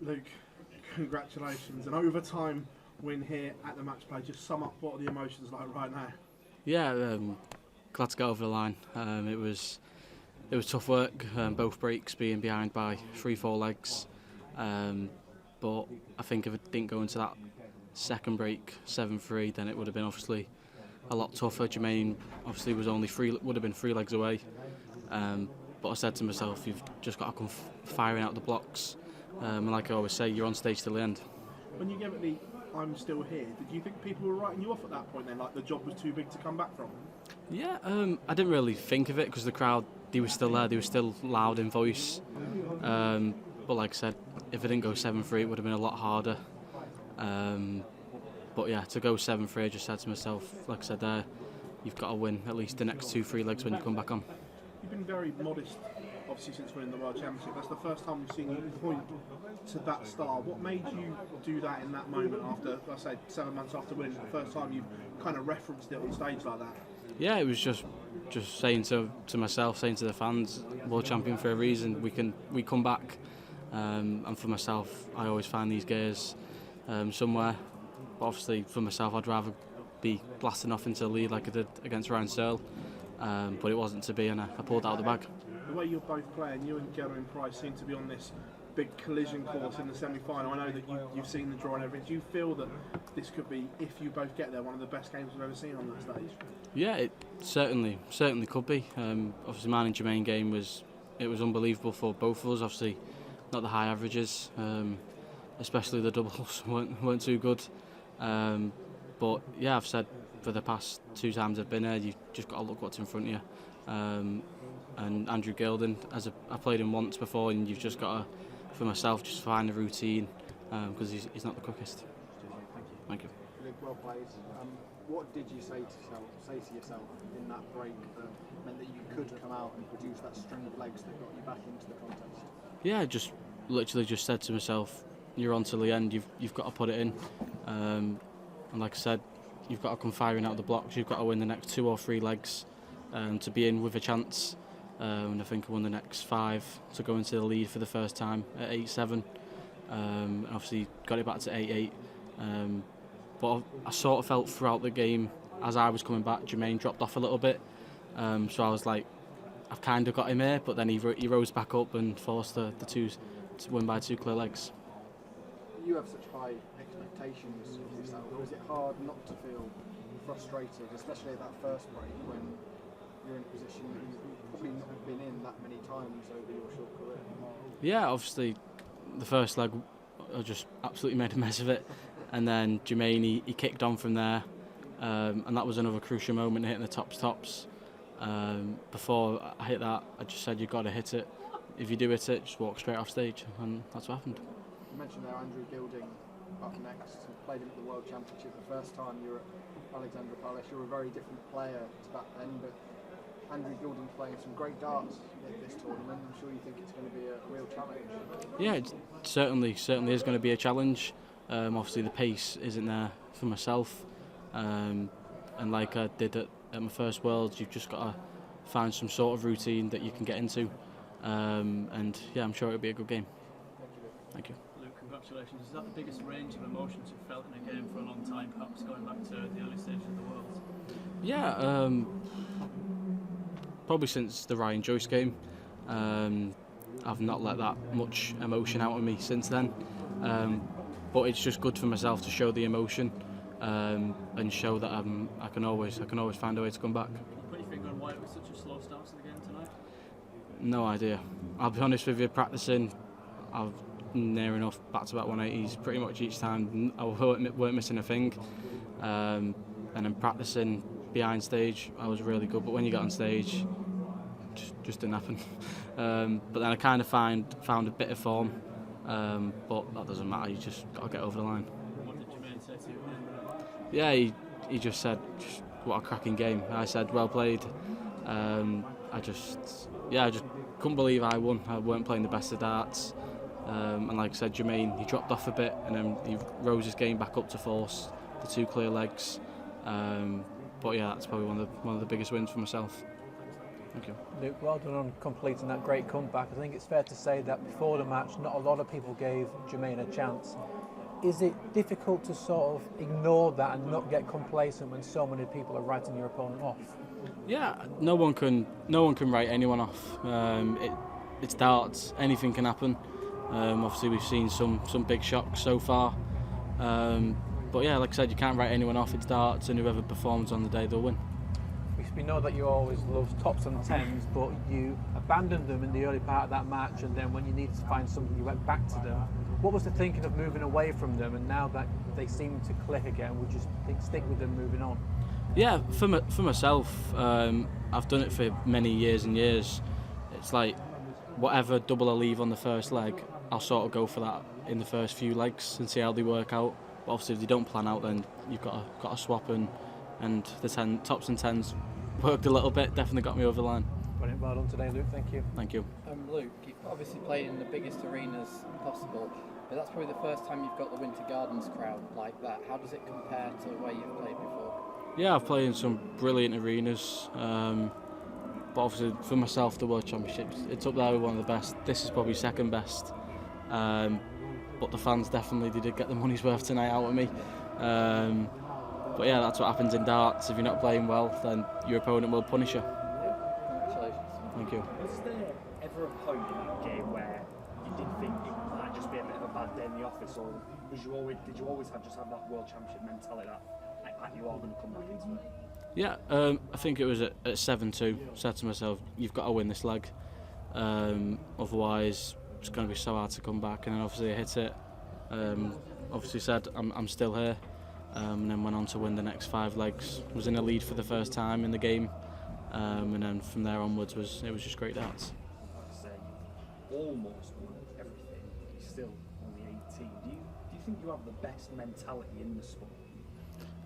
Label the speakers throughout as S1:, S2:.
S1: Luke, congratulations. An overtime win here at the match play. Just sum up what are the emotions like right now?
S2: Yeah, glad to get over the line. It was tough work, both breaks being behind by 3-4 legs. But I think if it didn't go into that second break 7-3, then it would have been obviously a lot tougher. Jermaine obviously was would have been 3 legs away. But I said to myself, you've just got to come firing out the blocks. And like I always say, you're on stage till the end.
S1: When you gave it the "I'm still here," did you think people were writing you off at that point then, like the job was too big to come back from?
S2: Yeah, I didn't really think of it because the crowd, they were still there, they were still loud in voice. But like I said, if it didn't go 7-3, it would have been a lot harder. But yeah, to go 7-3, I just said to myself, like I said there, you've got to win at least the next 2-3 legs when you come back on.
S1: You've been very modest, obviously, since winning the World Championship. That's the first time we've seen you point to that star. What made you do that in that moment after, I say, 7 months after winning? The first time you've kind of referenced it on stage like that?
S2: Yeah, it was just saying to myself, saying to the fans, world champion for a reason. We come back, and for myself, I always find these gears somewhere. But obviously, for myself, I'd rather be blasting off into the lead like I did against Ryan Searle. But it wasn't to be, and I pulled out of the bag.
S1: The way you're both playing, you and Jermaine Price seem to be on this big collision course in the semi-final. I know that you've seen the draw and everything. Do you feel that this could be, if you both get there, one of the best games we've ever seen on that stage?
S2: Yeah, it certainly could be. Obviously, mine and Jermaine game was unbelievable for both of us. Obviously, not the high averages, especially the doubles weren't too good. But yeah, I've said for the past 2 times I've been here, you've just got to look what's in front of you. And Andrew Gildon, I played him once before, and you've just got to, for myself, just find a routine because he's not the quickest. Thank you.
S3: Well played. What did you say to yourself in that break that meant that you could come out and produce that string of legs that got you back into the contest?
S2: Yeah, just literally just said to myself, you're on till the end. You've got to put it in. And like I said, you've got to come firing out of the blocks. You've got to win the next 2 or 3 legs to be in with a chance. And I think I won the next 5 to go into the lead for the first time at 8-7. Obviously got it back to 8-8. But I sort of felt throughout the game, as I was coming back, Jermaine dropped off a little bit. So I was like, I've kind of got him here, but then he rose back up and forced the two to win by 2 clear legs.
S3: You have such high expectations of yourself. Was it hard not to feel frustrated, especially at that first break when you're in a position that you've probably not been in that many times over your short career?
S2: Yeah, obviously the first leg I just absolutely made a mess of it, and then Jermaine he kicked on from there, and that was another crucial moment, hitting the tops. Before I hit that, I just said you've got to hit it. If you do hit it, just walk straight off stage, and that's what happened.
S3: You mentioned there Andrew Gilding up next. You played him at the World Championship the first time you were at Alexandra Palace. You're a very different player to back then, but Andrew Gilding playing some great darts at this tournament. I'm sure you think it's going to be a real challenge. Yeah,
S2: it certainly is going to be a challenge. Obviously the pace isn't there for myself, and like I did at my first Worlds, you've just got to find some sort of routine that you can get into, and yeah, I'm sure it'll be a good game. Thank you.
S4: Luke, congratulations. Is that the biggest range of emotions you've felt in a game for a long time, perhaps going back to the early stages of the Worlds?
S2: Yeah, probably since the Ryan Joyce game. I've not let that much emotion out of me since then, but it's just good for myself to show the emotion and show that I can always find a way to come back.
S4: Can you put your finger on why it was such a slow start to the game tonight?
S2: No idea. I'll be honest with you, practicing, I've near enough back-to-back 180s pretty much each time. I weren't missing a thing, and then practicing behind stage I was really good, but when you got on stage just didn't happen. But then I kind of found a bit of form, but that doesn't matter, you just got to get over the line.
S4: What did Jermaine say to you?
S2: Yeah, he just said, what a cracking game. I said, well played. I just couldn't believe I won. I weren't playing the best of darts. And like I said, Jermaine, he dropped off a bit, and then he rose his game back up to force the 2 clear legs. But yeah, that's probably one of the biggest wins for myself. Thank you.
S5: Luke, well done on completing that great comeback. I think it's fair to say that before the match, not a lot of people gave Jermaine a chance. Is it difficult to sort of ignore that and not get complacent when so many people are writing your opponent off?
S2: Yeah, no one can write anyone off. It's darts. Anything can happen. Obviously, we've seen some big shocks so far. But yeah, like I said, you can't write anyone off. It's darts, and whoever performs on the day, they'll win.
S5: We know that you always love tops and tens, but you abandoned them in the early part of that match, and then when you needed to find something, you went back to them. What was the thinking of moving away from them, and now that they seem to click again, would you stick with them moving on?
S2: Yeah, for myself, I've done it for many years and years. It's like whatever double I leave on the first leg, I'll sort of go for that in the first few legs and see how they work out. But obviously, if they don't plan out, then you've got to swap, and the tops and tens worked a little bit. Definitely got me over the line.
S5: Brilliant, well done today, Luke. Thank you.
S2: Thank you.
S6: Luke, you've obviously played in the biggest arenas possible, but that's probably the first time you've got the Winter Gardens crowd like that. How does it compare to where you've played before?
S2: Yeah, I've played in some brilliant arenas, but obviously for myself, the World Championships, it's up there with one of the best. This is probably second best, but the fans definitely did get the money's worth tonight out of me. But yeah, that's what happens in darts. If you're not playing well, then your opponent will punish you.
S6: Congratulations.
S2: Thank you.
S7: Was there ever a point in that game where you did think it might just be a bit of a bad day in the office, or did you always have that World Championship mentality that you are going to come back into it?
S2: Yeah, I think it was at 7-2. Said to myself, you've got to win this leg, otherwise it's going to be so hard to come back. And then obviously I hit it. Obviously said I'm still here, and then went on to win the next 5 legs. Was in a lead for the first time in the game, and then from there onwards it was just great darts.
S7: Like I say, almost won everything. You're still only 18. Do you think you have the best mentality in the sport?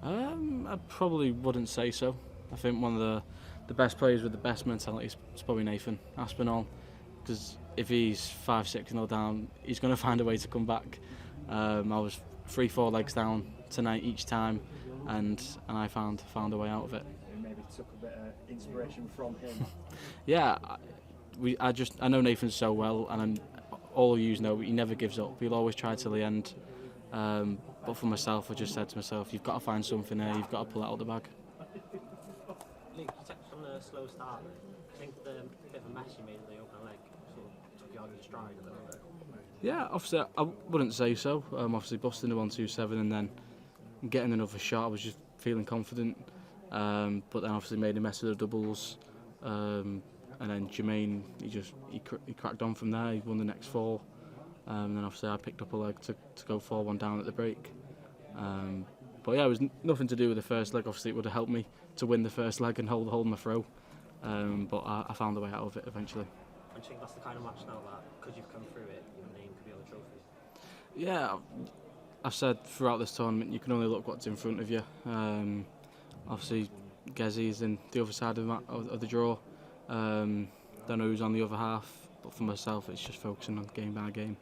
S2: I probably wouldn't say so. I think one of the best players with the best mentality is probably Nathan Aspinall, because if he's 5-6-0 down, he's going to find a way to come back. I was 3-4 legs down tonight each time, and I found a way out of it.
S7: Maybe took a bit of inspiration from him.
S2: Yeah, I know Nathan so well, and all you know, he never gives up. He'll always try till the end. But for myself, I just said to myself, you've got to find something there, you've got to pull it out of the bag.
S8: Luke, you touched on a slow start. I think the bit of a mess you made in the opening leg sort of took you out of your stride a little bit.
S2: Yeah, obviously I wouldn't say so. Obviously busting the 1-2-7 and then getting another shot, I was just feeling confident. But then obviously made a mess of the doubles. And then Jermaine, he cracked on from there. He won the next 4. And then obviously I picked up a leg to go 4-1 down at the break. But yeah, it was nothing to do with the first leg. Obviously it would have helped me to win the first leg and hold my throw. But I found a way out of it eventually.
S8: And do you think that's the kind of match now that, because you've come through it, your name could be on the trophy?
S2: Yeah, I've said throughout this tournament you can only look what's in front of you. Obviously Gezzy's in the other side of the draw. Don't know who's on the other half, but for myself it's just focusing on game by game.